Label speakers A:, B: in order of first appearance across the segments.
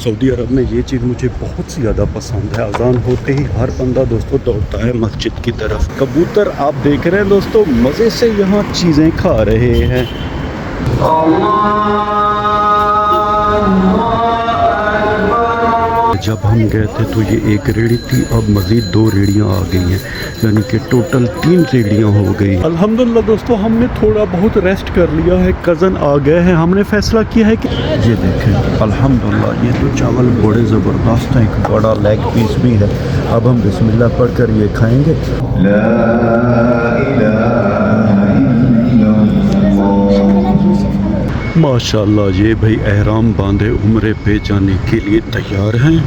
A: Saudi अरब में ये चीज़ मुझे बहुत सी ज़्यादा पसंद है। अजान होते ही हर बंदा दोस्तों दौड़ता है मस्जिद की तरफ। कबूतर आप देख रहे हैं दोस्तों, मज़े से यहाँ चीज़ें खा रहे हैं। जब हम गए थे तो ये एक रेड़ी थी, अब मज़ीद 2 रेड़ियाँ आ गई हैं, यानी कि टोटल 3 रेड़ियाँ हो गई। अल्हम्दुलिल्लाह दोस्तों, हमने थोड़ा बहुत रेस्ट कर लिया है। कज़न आ गए हैं, हमने फैसला किया है कि ये देखें अल्हम्दुलिल्लाह ये तो चावल बड़े ज़बरदस्त हैं, एक बड़ा लेग पीस भी है। अब हम बिस्मिल्लाह पढ़ कर ये खाएँगे। ला इलाहा इल्लल्लाह। माशाअल्लाह, ये भाई एहराम बांधे उम्रे पे जाने के लिए तैयार हैं।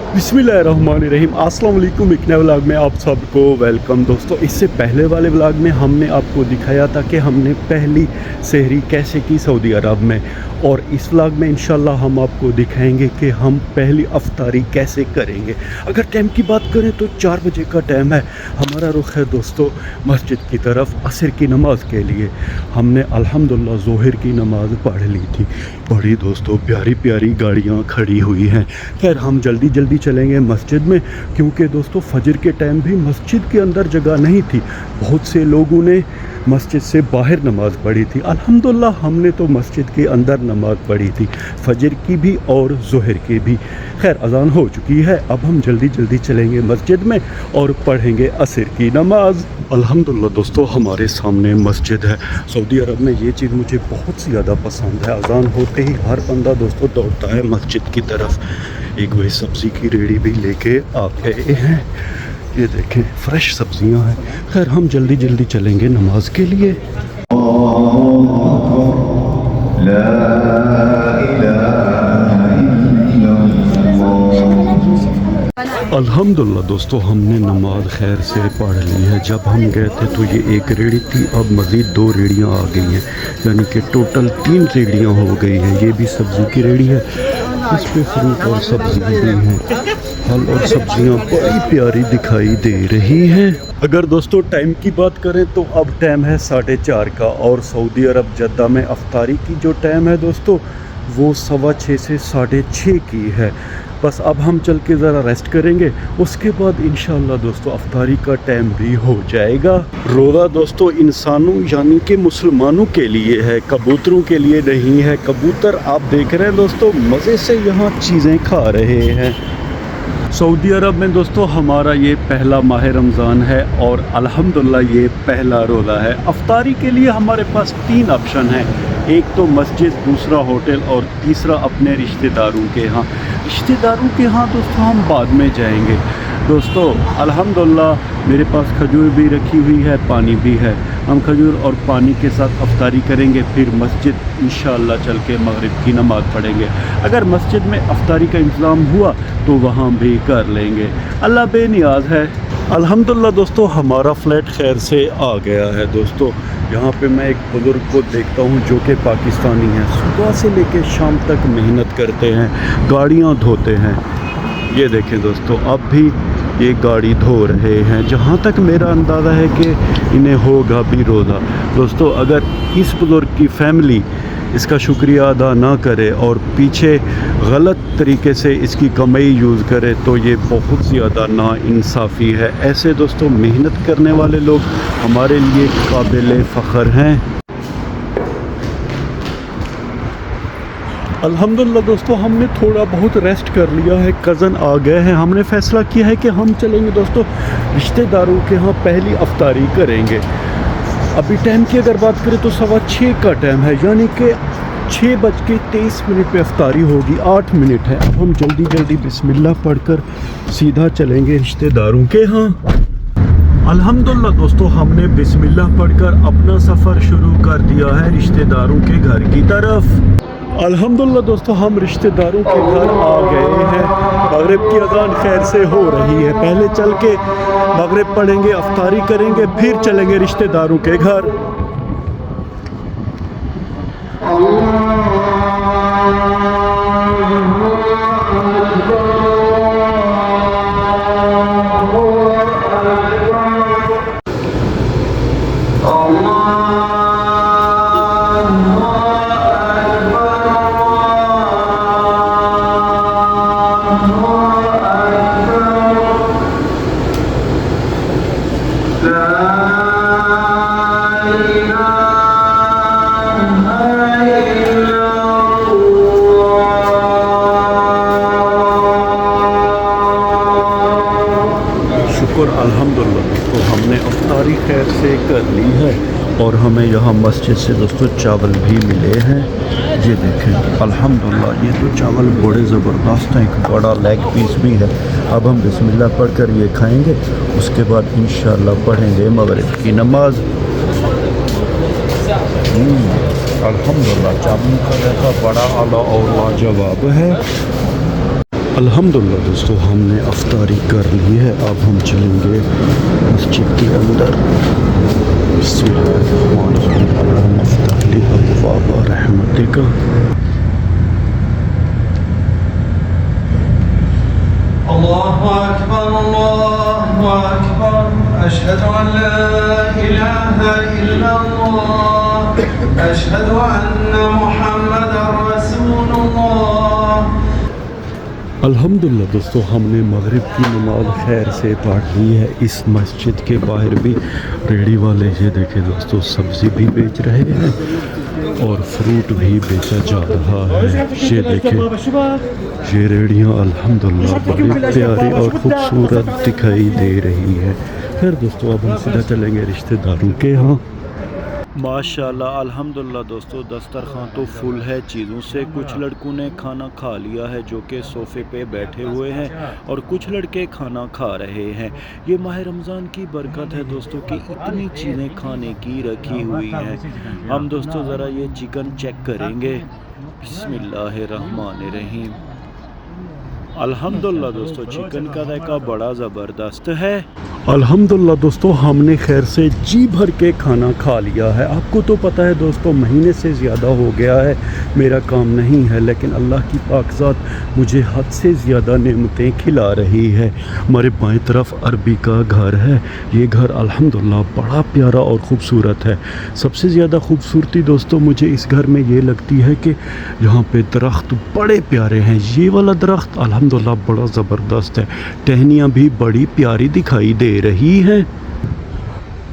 A: बिस्मिल्लाहिर्रहमानिर्रहीम। अस्सलाम वालेकुम। एक नए व्लॉग में आप सबको वेलकम दोस्तों। इससे पहले वाले व्लॉग में हमने आपको दिखाया था कि हमने पहली सहरी कैसे की सऊदी अरब में, और इस व्लॉग में इंशाल्लाह हम आपको दिखाएंगे कि हम पहली अफ्तारी कैसे करेंगे। अगर टाइम की बात करें तो 4 बजे का टाइम है। हमारा रुख है दोस्तों मस्जिद की तरफ असर की नमाज़ के लिए। हमने अल्हम्दुलिल्लाह ज़ोहर की नमाज़ पढ़ ली थी। बड़ी दोस्तों प्यारी प्यारी गाड़ियाँ खड़ी हुई हैं। खैर हम जल्दी जल्दी चलेंगे मस्जिद में, क्योंकि दोस्तों फजर के टाइम भी मस्जिद के अंदर जगह नहीं थी। बहुत से लोगों ने मस्जिद से बाहर नमाज़ पढ़ी थी। अल्हम्दुलिल्लाह हमने तो मस्जिद के अंदर नमाज़ पढ़ी थी, फजर की भी और ज़ोहर की भी। खैर अज़ान हो चुकी है, अब हम जल्दी जल्दी चलेंगे मस्जिद में और पढ़ेंगे असर की नमाज़। अल्हम्दुलिल्लाह दोस्तों हमारे सामने मस्जिद है। सऊदी अरब में ये चीज़ मुझे बहुत सी ज़्यादा पसंद है। अज़ान होते ही हर बंदा दोस्तों दौड़ता है मस्जिद की तरफ। एक वही सब्ज़ी की रेड़ी भी लेके आ गए हैं। ये देखें फ्रेश सब्जियां हैं। खैर हम जल्दी जल्दी चलेंगे नमाज के लिए। अल्हम्दुलिल्लाह दोस्तों हमने नमाज खैर से पढ़ ली है। जब हम गए थे तो ये एक रेड़ी थी, अब मज़ीद 2 रेड़ियाँ आ गई हैं, यानी कि टोटल 3 रेड़ियाँ हो गई हैं। ये भी सब्ज़ी की रेड़ी है, इस पे फ्रूट और सब्ज़ी भी हैं। फल और सब्जियां बड़ी प्यारी दिखाई दे रही हैं। अगर दोस्तों टाइम की बात करें तो अब टाइम है 4:30 का, और सऊदी अरब जद्दा में अफ्तारी की जो टाइम है दोस्तों वो 6:15 से 6:30 की है। बस अब हम चल के ज़रा रेस्ट करेंगे, उसके बाद इंशाअल्लाह दोस्तों अफ्तारी का टाइम भी हो जाएगा। रोज़ा दोस्तों इंसानों यानी कि मुसलमानों के लिए है, कबूतरों के लिए नहीं है। कबूतर आप देख रहे हैं दोस्तों, मज़े से यहाँ चीज़ें खा रहे हैं। सऊदी अरब में दोस्तों हमारा ये पहला माह रमज़ान है और अल्हम्दुलिल्लाह ये पहला रोज़ा है। अफ्तारी के लिए हमारे पास 3 ऑप्शन हैं, एक तो मस्जिद, दूसरा होटल और तीसरा अपने रिश्तेदारों के यहाँ। रिश्तेदारों के यहाँ दोस्तों हम बाद में जाएंगे। दोस्तों अल्हम्दुलिल्लाह मेरे पास खजूर भी रखी हुई है, पानी भी है। हम खजूर और पानी के साथ अफ्तारी करेंगे, फिर मस्जिद इंशाअल्लाह चल के मगरिब की नमाज़ पढ़ेंगे। अगर मस्जिद में अफ्तारी का इंतज़ाम हुआ तो वहाँ भी कर लेंगे। अल्लाह बेनियाज़ है। अल्हम्दुलिल्लाह दोस्तों हमारा फ़्लैट खैर से आ गया है। दोस्तों यहाँ पे मैं एक बुज़ुर्ग को देखता हूँ जो कि पाकिस्तानी हैं, सुबह से लेकर शाम तक मेहनत करते हैं, गाड़ियाँ धोते हैं। ये देखें दोस्तों अब भी ये गाड़ी धो रहे हैं। जहाँ तक मेरा अंदाज़ा है कि इन्हें होगा भी रोज़ा। दोस्तों अगर इस बुज़ुर्ग की फैमिली इसका शुक्रिया अदा ना करे और पीछे गलत तरीके से इसकी कमाई यूज़ करे तो ये बहुत ज़्यादा नाइंसाफ़ी है। ऐसे दोस्तों मेहनत करने वाले लोग हमारे लिए काबिल फ़ख्र हैं। अल्हम्दुलिल्लाह दोस्तों हमने थोड़ा बहुत रेस्ट कर लिया है। कज़न आ गए हैं, हमने फ़ैसला किया है कि हम चलेंगे दोस्तों रिश्तेदारों के यहाँ पहली अफ्तारी करेंगे। अभी टाइम की अगर बात करें तो 6:15 का टाइम है, यानी कि 6:23 पे अफ्तारी होगी। 8 मिनट है। अब हम जल्दी जल्दी बिस्मिल्लाह पढ़कर सीधा चलेंगे रिश्तेदारों के यहाँ। अल्हम्दुलिल्लाह दोस्तों हमने बिस्मिल्लाह पढ़कर अपना सफ़र शुरू कर दिया है रिश्तेदारों के घर की तरफ। अल्हम्दुलिल्लाह दोस्तों हम रिश्तेदारों के घर आ गए हैं। मगरिब की अज़ान खैर से हो रही है। पहले चल के मगरिब पढ़ेंगे, अफ्तारी करेंगे, फिर चलेंगे रिश्तेदारों के घर। شکر الحمدللہ دوستو ہم نے افطاری خیر سے کر لی ہے اور ہمیں یہاں مسجد سے دوستو چاول بھی ملے ہیں. یہ دیکھیں الحمدللہ یہ تو چاول بڑے زبردست ہیں. ایک بڑا لیگ پیس بھی ہے. اب ہم بسم اللہ پڑھ کر یہ کھائیں گے, اس کے بعد انشاءاللہ پڑھیں گے مغرب کی نماز. الحمدللہ چاول کا ذائقہ بڑا اعلیٰ اور لاجواب ہے. الحمدللہ دوستو ہم نے افطاری کر لی ہے. اب ہم چلیں گے مسجد کے اندر. بسم اللہ الرحمن الرحیم. اللہم افتح لی ابواب رحمتک.
B: اللہ اکبر اللہ اکبر. اشہد ان لا الہ الا اللہ. اشہد ان محمد رسول اللہ.
A: الحمدللہ دوستو ہم نے مغرب کی نماز خیر سے پڑھ لی ہے. اس مسجد کے باہر بھی ریڑھی والے یہ دیکھیں دوستو سبزی بھی بیچ رہے ہیں اور فروٹ بھی بیچا جا رہا ہے. یہ دیکھیں یہ ریڑھیاں الحمدللہ بڑی پیاری اور خوبصورت دکھائی دے رہی ہے. پھر دوستو اب ہم سیدھا چلیں گے رشتہ داروں کے ہاں. ماشاءاللہ الحمدللہ دوستو دسترخوان تو فل ہے چیزوں سے. کچھ لڑکوں نے کھانا کھا لیا ہے جو کہ صوفے پہ بیٹھے ہوئے ہیں اور کچھ لڑکے کھانا کھا رہے ہیں. یہ ماہ رمضان کی برکت ہے دوستو کہ اتنی چیزیں کھانے کی رکھی ہوئی ہیں. ہم دوستو ذرا یہ چکن چیک کریں گے. بسم اللہ الرحمن الرحیم. الحمدللہ دوستو چکن کا ذائقہ بڑا زبردست ہے. الحمدللہ دوستو ہم نے خیر سے جی بھر کے کھانا کھا لیا ہے. آپ کو تو پتہ ہے دوستو مہینے سے زیادہ ہو گیا ہے میرا کام نہیں ہے, لیکن اللہ کی پاک ذات مجھے حد سے زیادہ نعمتیں کھلا رہی ہے. ہمارے بائیں طرف عربی کا گھر ہے. یہ گھر الحمدللہ بڑا پیارا اور خوبصورت ہے. سب سے زیادہ خوبصورتی دوستو مجھے اس گھر میں یہ لگتی ہے کہ یہاں پہ درخت بڑے پیارے ہیں. یہ والا درخت الحمدللہ بڑا زبردست ہے. ٹہنیاں بھی بڑی پیاری دکھائی دے رہی ہے.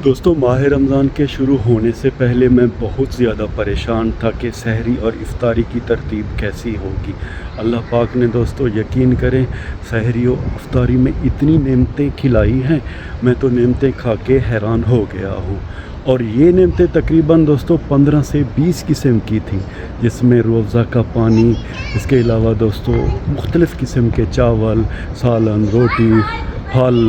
A: دوستو ماہ رمضان کے شروع ہونے سے پہلے میں بہت زیادہ پریشان تھا کہ سحری اور افطاری کی ترتیب کیسی ہوگی. اللہ پاک نے دوستو یقین کریں سحری و افطاری میں اتنی نعمتیں کھلائی ہیں, میں تو نعمتیں کھا کے حیران ہو گیا ہوں. اور یہ نعمتیں تقریباً دوستو 15 سے 20 قسم کی تھیں, جس میں روزہ کا پانی, اس کے علاوہ دوستو مختلف قسم کے چاول, سالن, روٹی, پھل,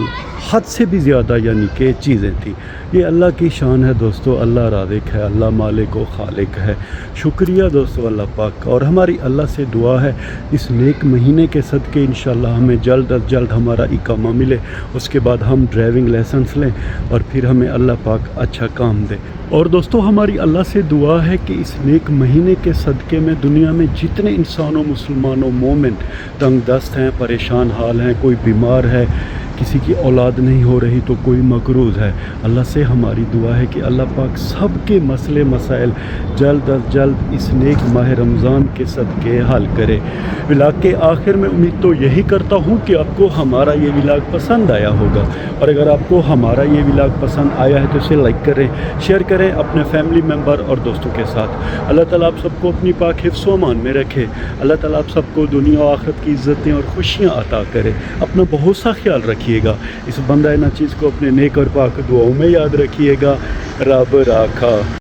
A: حد سے بھی زیادہ یعنی کہ چیزیں تھیں. یہ اللہ کی شان ہے دوستو. اللہ رازق ہے, اللہ مالک و خالق ہے. شکریہ دوستو اللہ پاک کا. اور ہماری اللہ سے دعا ہے اس نیک مہینے کے صدقے انشاءاللہ ہمیں جلد از جلد ہمارا اقامہ ملے, اس کے بعد ہم ڈرائیونگ لائسنس لیں اور پھر ہمیں اللہ پاک اچھا کام دے. اور دوستو ہماری اللہ سے دعا ہے کہ اس نیک مہینے کے صدقے میں دنیا میں جتنے انسانوں, مسلمانوں, مومن تنگ دست ہیں, پریشان حال ہیں, کوئی بیمار ہے, کسی کی اولاد نہیں ہو رہی تو کوئی مقروض ہے, اللہ سے ہماری دعا ہے کہ اللہ پاک سب کے مسئلے مسائل جلد از جلد اس نیک ماہ رمضان کے صدقے حل کرے. ولاگ کے آخر میں امید تو یہی کرتا ہوں کہ آپ کو ہمارا یہ ولاگ پسند آیا ہوگا, اور اگر آپ کو ہمارا یہ ولاگ پسند آیا ہے تو اسے لائک کریں, شیئر کریں اپنے فیملی ممبر اور دوستوں کے ساتھ. اللہ تعالیٰ آپ سب کو اپنی پاک حفظ و امان میں رکھے. اللہ تعالیٰ آپ سب کو دنیا و آخرت کی عزتیں اور خوشیاں عطا کرے. اپنا بہت سا خیال رکھیے گا. اس بندہ نہ چیز کو اپنے نیک اور پاک دعاؤں میں یاد رکھیے گا. رب راکھا.